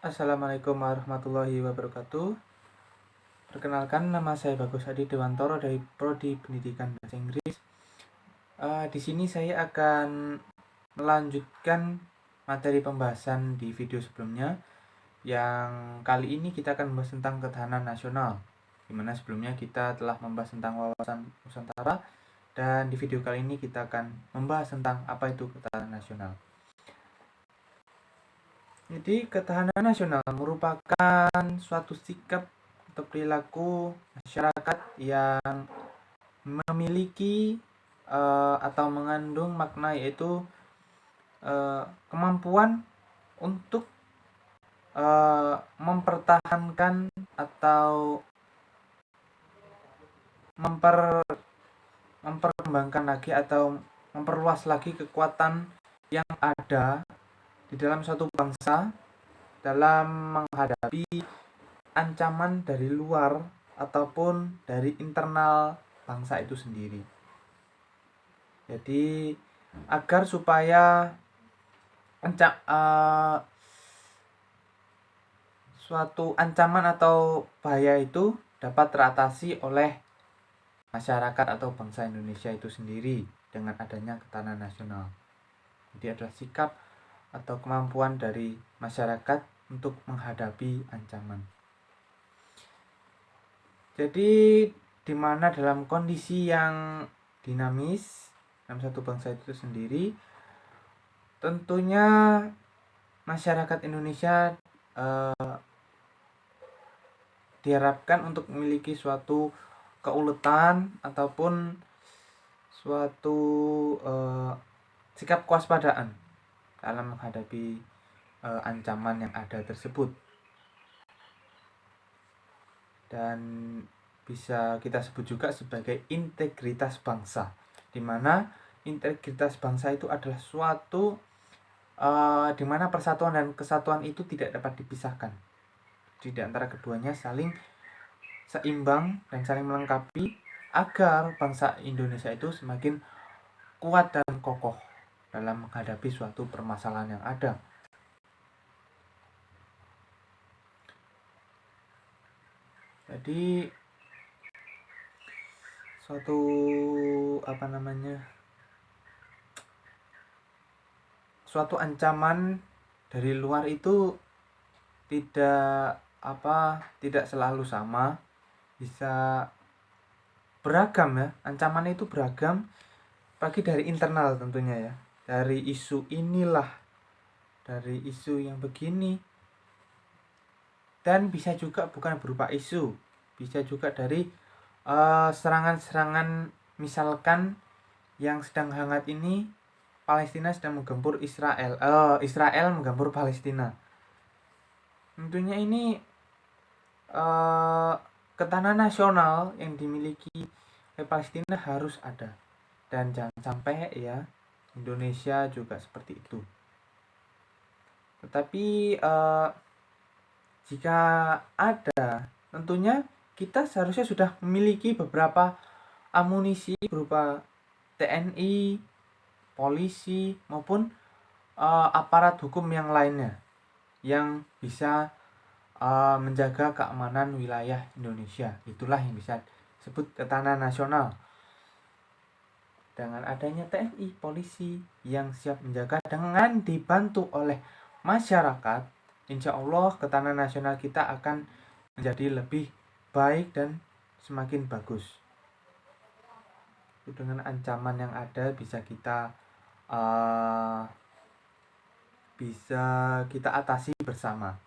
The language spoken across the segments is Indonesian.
Assalamualaikum warahmatullahi wabarakatuh. Perkenalkan, nama saya Bagus Adi Dewantoro dari Prodi Pendidikan Bahasa Inggris. Di sini saya akan melanjutkan materi pembahasan di video sebelumnya. Yang kali ini kita akan membahas tentang ketahanan nasional, di mana sebelumnya kita telah membahas tentang wawasan Nusantara, dan di video kali ini kita akan membahas tentang apa itu ketahanan nasional. Jadi, ketahanan nasional merupakan suatu sikap atau perilaku masyarakat yang memiliki atau mengandung makna, yaitu kemampuan untuk mempertahankan atau memperkembangkan lagi atau memperluas lagi kekuatan yang ada di dalam suatu bangsa dalam menghadapi ancaman dari luar ataupun dari internal bangsa itu sendiri. Jadi agar supaya suatu ancaman atau bahaya itu dapat teratasi oleh masyarakat atau bangsa Indonesia itu sendiri dengan adanya ketahanan nasional. Jadi adalah sikap atau kemampuan dari masyarakat untuk menghadapi ancaman. Jadi di mana dalam kondisi yang dinamis dalam satu bangsa itu sendiri, tentunya masyarakat Indonesia diharapkan untuk memiliki suatu keuletan ataupun suatu sikap kewaspadaan dalam menghadapi ancaman yang ada tersebut. Dan bisa kita sebut juga sebagai integritas bangsa, di mana integritas bangsa itu adalah suatu di mana persatuan dan kesatuan itu tidak dapat dipisahkan. Di antara keduanya saling seimbang dan saling melengkapi agar bangsa Indonesia itu semakin kuat dan kokoh dalam menghadapi suatu permasalahan yang ada. Jadi suatu suatu ancaman dari luar itu tidak selalu sama, bisa beragam ya. Ancaman itu beragam, bagi dari internal tentunya ya, dari isu inilah, dari isu yang begini, dan bisa juga bukan berupa isu, bisa juga dari serangan-serangan. Misalkan yang sedang hangat ini, Palestina sedang menggempur Israel, Israel menggempur Palestina. Tentunya ini ketahanan nasional yang dimiliki oleh Palestina harus ada, dan jangan sampai ya Indonesia juga seperti itu. Tetapi jika ada, tentunya kita seharusnya sudah memiliki beberapa amunisi berupa TNI, polisi, maupun aparat hukum yang lainnya yang bisa menjaga keamanan wilayah Indonesia. Itulah yang bisa disebut ketahanan nasional. Dengan adanya TNI, polisi yang siap menjaga dengan dibantu oleh masyarakat, insya Allah ketahanan nasional kita akan menjadi lebih baik dan semakin bagus. Dengan ancaman yang ada bisa kita atasi bersama,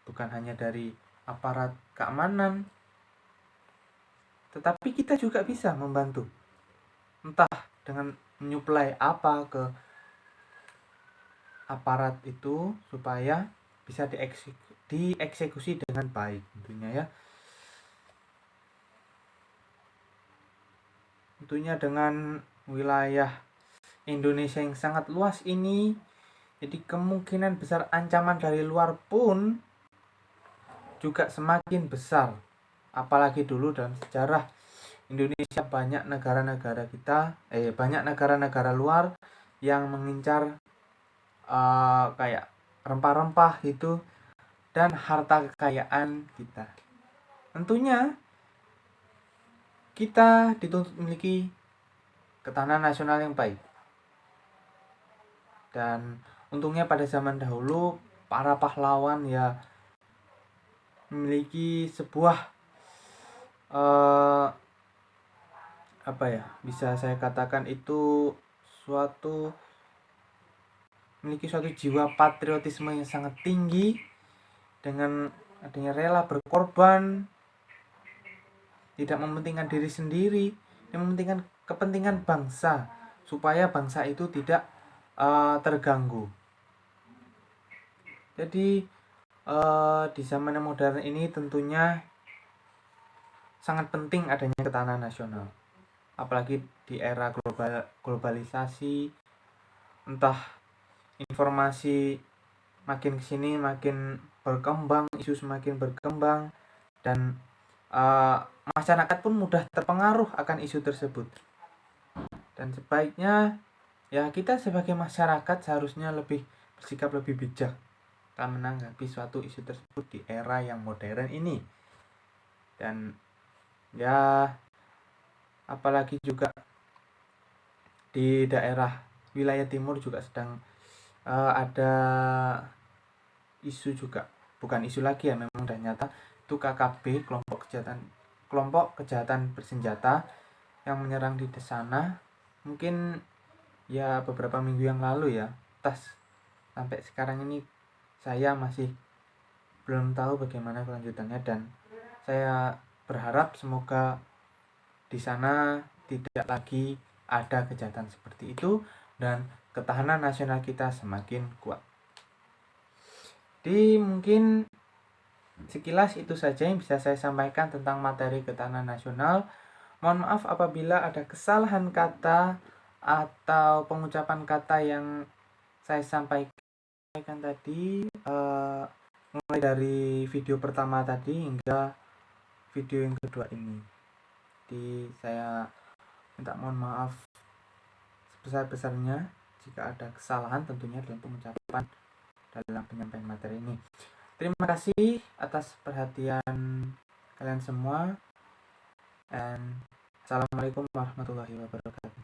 bukan hanya dari aparat keamanan, tetapi kita juga bisa membantu, entah dengan menyuplai apa ke aparat itu supaya bisa dieksekusi dengan baik tentunya ya. Tentunya dengan wilayah Indonesia yang sangat luas ini, jadi kemungkinan besar ancaman dari luar pun juga semakin besar. Apalagi dulu dalam sejarah Indonesia banyak negara-negara luar yang mengincar kayak rempah-rempah itu, dan harta kekayaan kita. Tentunya kita dituntut memiliki ketahanan nasional yang baik. Dan untungnya pada zaman dahulu para pahlawan ya memiliki sebuah bisa saya katakan itu memiliki suatu jiwa patriotisme yang sangat tinggi, dengan adanya rela berkorban, tidak mementingkan diri sendiri, yang mementingkan kepentingan bangsa supaya bangsa itu tidak terganggu. Jadi di zaman yang modern ini tentunya sangat penting adanya ketahanan nasional, apalagi di era globalisasi. Entah informasi makin kesini makin berkembang, isu semakin berkembang, dan masyarakat pun mudah terpengaruh akan isu tersebut. Dan sebaiknya ya kita sebagai masyarakat seharusnya bersikap lebih bijak dalam menanggapi suatu isu tersebut di era yang modern ini. Dan ya apalagi juga di daerah wilayah timur juga sedang ada isu juga, bukan isu lagi ya, memang udah nyata, itu KKB, kelompok kejahatan bersenjata yang menyerang di sana. Mungkin ya beberapa minggu yang lalu ya, sampai sekarang ini saya masih belum tahu bagaimana kelanjutannya, dan saya berharap semoga di sana tidak lagi ada kejahatan seperti itu dan ketahanan nasional kita semakin kuat. Jadi mungkin sekilas itu saja yang bisa saya sampaikan tentang materi ketahanan nasional. Mohon maaf apabila ada kesalahan kata atau pengucapan kata yang saya sampaikan tadi, mulai dari video pertama tadi hingga video yang kedua ini. Jadi saya minta mohon maaf sebesar-besarnya jika ada kesalahan tentunya dalam pengucapan dalam penyampaian materi ini. Terima kasih atas perhatian kalian semua, dan assalamualaikum warahmatullahi wabarakatuh.